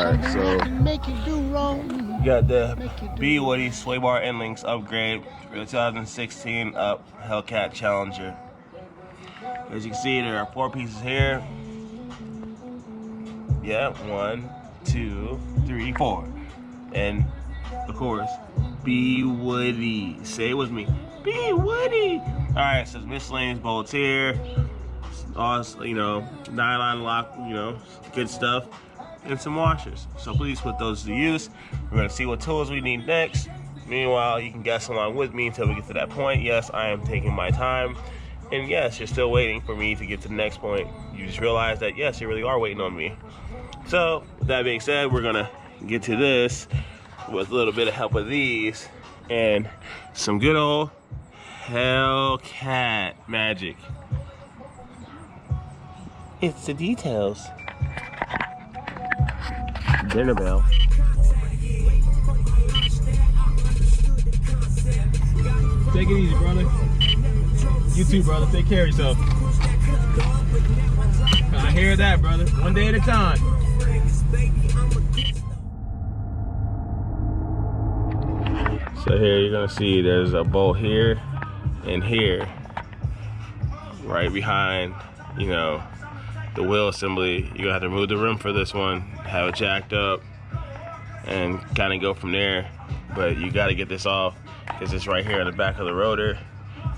Alright, so you got the bwoody sway bar ENDLINKs upgrade for the 2016 Hellcat Challenger. As you can see, there are 4 pieces here. Yeah, 1, 2, 3, 4. And of course, bwoody. Say it with me, bwoody. Alright, so miscellaneous bolts here. All, you know, nylon lock, you know, good stuff. And some washers. So please put those to use. We're gonna see what tools we need next. Meanwhile, you can guess along with me until we get to that point. Yes, I am taking my time. And yes, you're still waiting for me to get to the next point. You just realize that yes, you really are waiting on me. So with that being said, we're gonna get to this with a little bit of help of these and some good old Hellcat magic. It's the details. Dinner bell. Take it easy, brother. You too, brother. Take care of yourself. I hear that, brother. One day at a time. So here you're gonna see there's a bolt here and here, right behind, you know, the wheel assembly. You're gonna have to remove the rim for this one, have it jacked up, and kind of go from there. But you got to get this off because it's right here on the back of the rotor,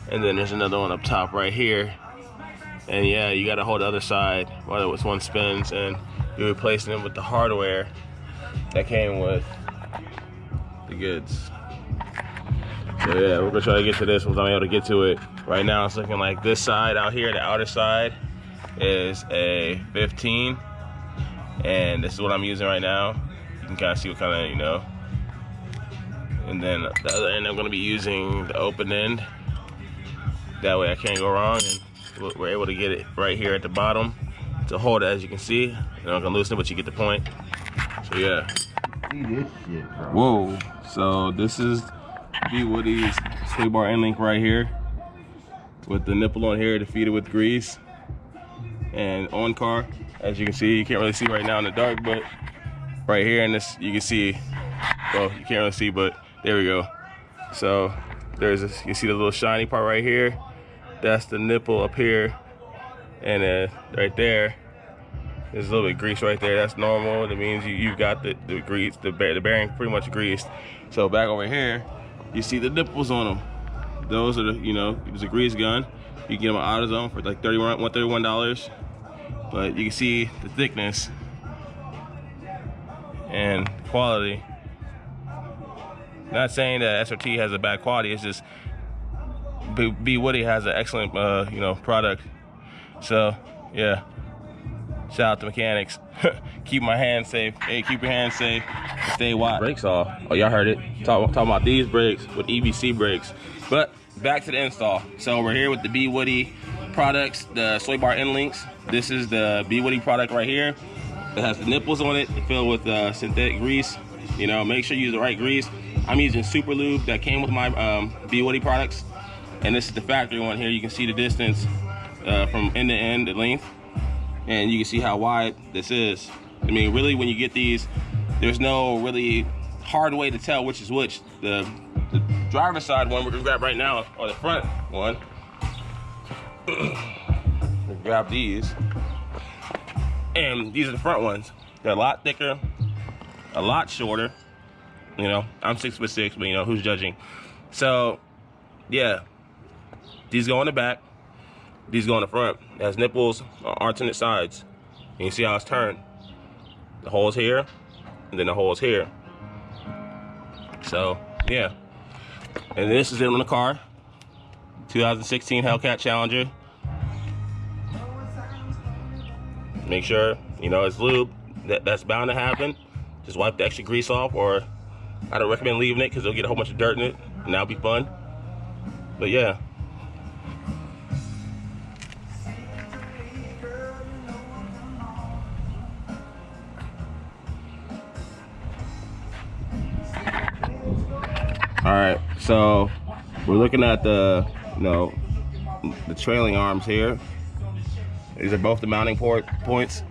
and then there's another one up top right here. And yeah, you got to hold the other side while this one spins, and you're replacing it with the hardware that came with the goods. So yeah, we're gonna try to get to this once I'm able to get to it. Right now it's looking like this side out here, the outer side, is a 15, and this is what I'm using right now. You can kind of see what kind of, you know. And then the other end I'm going to be using the open end. That way I can't go wrong, and we're able to get it right here at the bottom to hold it, as you can see. And I'm going to loosen it, but you get the point. So yeah. See this shit, bro. Whoa. So this is bwoody's sway bar ENDLINK right here, with the nipple on here to feed it with grease. And on car, as you can see, you can't really see right now in the dark, but right here in this, you can see, well, you can't really see, but there we go. So there's this, you can see the little shiny part right here. That's the nipple up here. And right there, there's a little bit of grease right there. That's normal. That means you've got the grease, the bearing pretty much greased. So back over here, you see the nipples on them. Those are the, you know, it's a grease gun. You can get them at AutoZone for like $131. But you can see the thickness and quality. Not saying that SRT has a bad quality, it's just bwoody has an excellent you know, product. So yeah, shout out to mechanics. Keep my hands safe. Hey, keep your hands safe. Stay wide. Brakes off. Oh, y'all heard it. Talking about these brakes with EBC brakes. But back to the install. So we're here with the bwoody products, the sway bar ENDLINKs. This is the bwoody product right here. It has the nipples on it filled with synthetic grease. You know, make sure you use the right grease. I'm using Super Lube that came with my bwoody products, and this is the factory one here. You can see the distance from end to end, the length, and you can see how wide this is. I mean, really, when you get these, there's no really hard way to tell which is which. The driver's side one we're gonna grab right now, or the front one. We'll grab these, and these are the front ones. They're a lot thicker, a lot shorter. You know, I'm 6'6", but you know, who's judging? So yeah, these go on the back, these go on the front. It has nipples on alternate sides. You can see how it's turned. The hole's here, and then the hole's here. So yeah, and this is it on the car. 2016 Hellcat Challenger. Make sure, you know, it's lube. That's bound to happen. Just wipe the extra grease off, or I don't recommend leaving it because it'll get a whole bunch of dirt in it, and that'll be fun. But yeah. All right, so we're looking at the, you know, the trailing arms here. These are both the mounting points.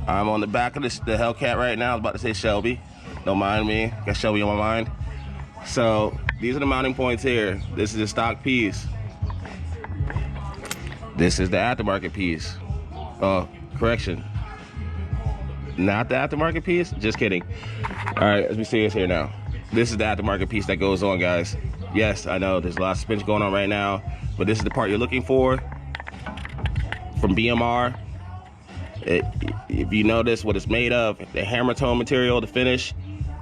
I'm on the back of the Hellcat right now. I was about to say Shelby. Don't mind me. Got Shelby on my mind. So these are the mounting points here. This is the stock piece. This is the aftermarket piece. Oh, correction. Not the aftermarket piece? Just kidding. All right, let's be serious here now. This is the aftermarket piece that goes on, guys. Yes, I know there's a lot of suspension going on right now, but this is the part you're looking for from BMR. If you notice what it's made of, the hammer tone material, the finish,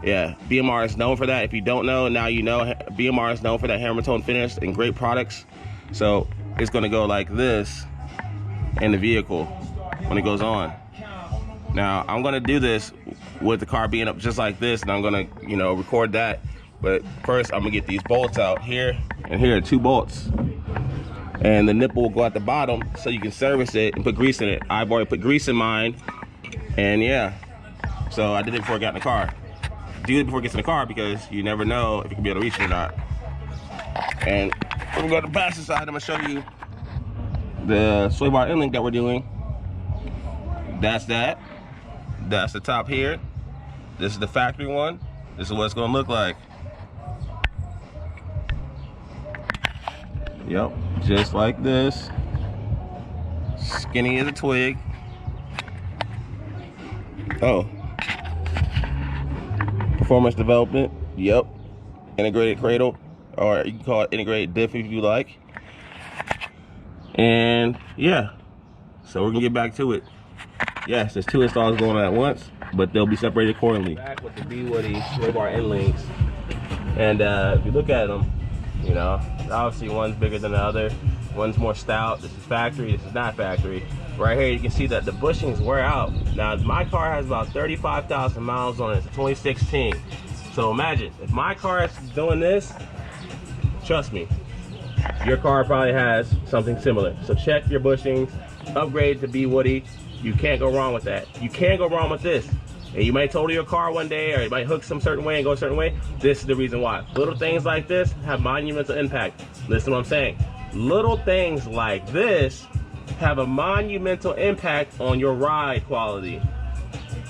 yeah, BMR is known for that. If you don't know, now you know. BMR is known for that hammer tone finish and great products. So it's gonna go like this in the vehicle when it goes on. Now I'm gonna do this with the car being up just like this, and I'm gonna, you know, record that. But first I'm gonna get these bolts out here, and here are 2 bolts. And the nipple will go at the bottom so you can service it and put grease in it. I've already put grease in mine, and yeah. So I did it before I got in the car. Do it before it gets in the car because you never know if you can be able to reach it or not. And we're gonna go to the passenger side. I'm gonna show you the sway bar ENDLINK that we're doing. That's that. That's the top here. This is the factory one. This is what it's gonna look like. Yep, just like this. Skinny as a twig. Oh. Performance development. Yep. Integrated cradle, or you can call it integrated diff if you like. And yeah, so we're gonna get back to it. Yes, there's 2 installs going on at once, but they'll be separated accordingly. Back with the bwoody sway bar ENDLINKs, and if you look at them, you know, obviously one's bigger than the other. One's more stout. This is factory. This is not factory. Right here, you can see that the bushings wear out. Now, my car has about 35,000 miles on it. It's a 2016. So imagine if my car is doing this. Trust me, your car probably has something similar. So check your bushings. Upgrade to bwoody. You can't go wrong with that. You can't go wrong with this. And you might total your car one day, or you might hook some certain way and go a certain way. This is the reason why. Little things like this have monumental impact. Listen to what I'm saying. Little things like this have a monumental impact on your ride quality.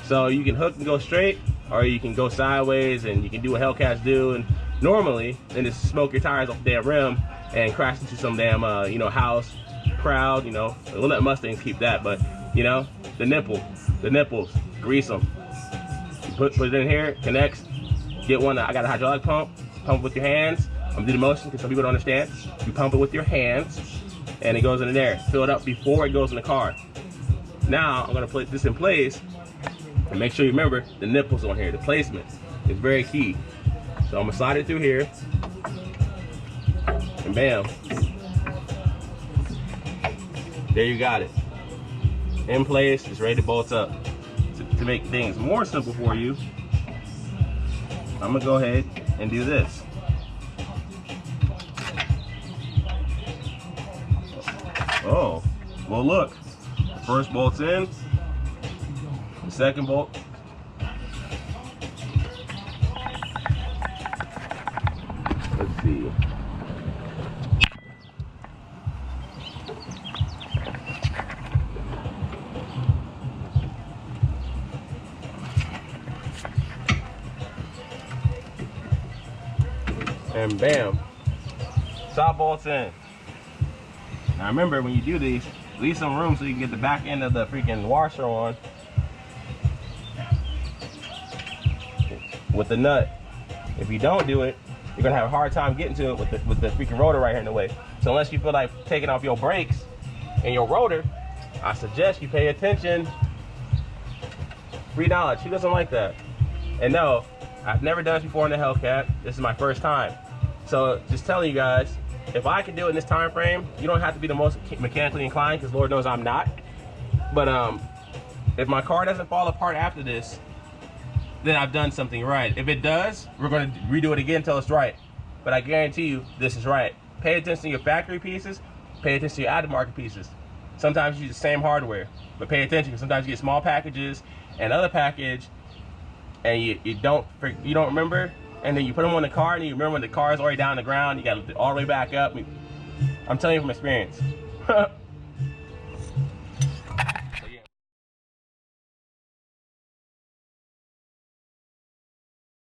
So you can hook and go straight, or you can go sideways, and you can do what Hellcats do, and normally, and just smoke your tires off the damn rim and crash into some damn, you know, house, crowd, you know. We'll let Mustangs keep that, but, you know, the nipples, grease them. Put it in here, connects, get one. I got a hydraulic pump with your hands. I'm gonna do the motion because some people don't understand. You pump it with your hands, and it goes in there. Fill it up before it goes in the car. Now I'm gonna put this in place, and make sure you remember the nipples on here. The placement is very key. So I'm gonna slide it through here, and bam, there you got it. In place, it's ready to bolt up. To make things more simple for you, I'm gonna go ahead and do this. Oh, well look, the first bolt's in, the second bolt. Let's see. And bam, top bolts in. Now remember, when you do these, leave some room so you can get the back end of the freaking washer on with the nut. If you don't do it, you're gonna have a hard time getting to it with the freaking rotor right here in the way. So unless you feel like taking off your brakes and your rotor, I suggest you pay attention. Free knowledge, who doesn't like that? And no, I've never done this before in the Hellcat. This is my first time. So just telling you guys, if I can do it in this time frame, you don't have to be the most mechanically inclined, because Lord knows I'm not. But if my car doesn't fall apart after this, then I've done something right. If it does, we're going to redo it again until it's right. But I guarantee you, this is right. Pay attention to your factory pieces. Pay attention to your aftermarket pieces. Sometimes you use the same hardware, but pay attention, because sometimes you get small packages and other package, and you don't remember, and then you put them on the car, and you remember when the car is already down on the ground, you got to all the way back up. I'm telling you from experience.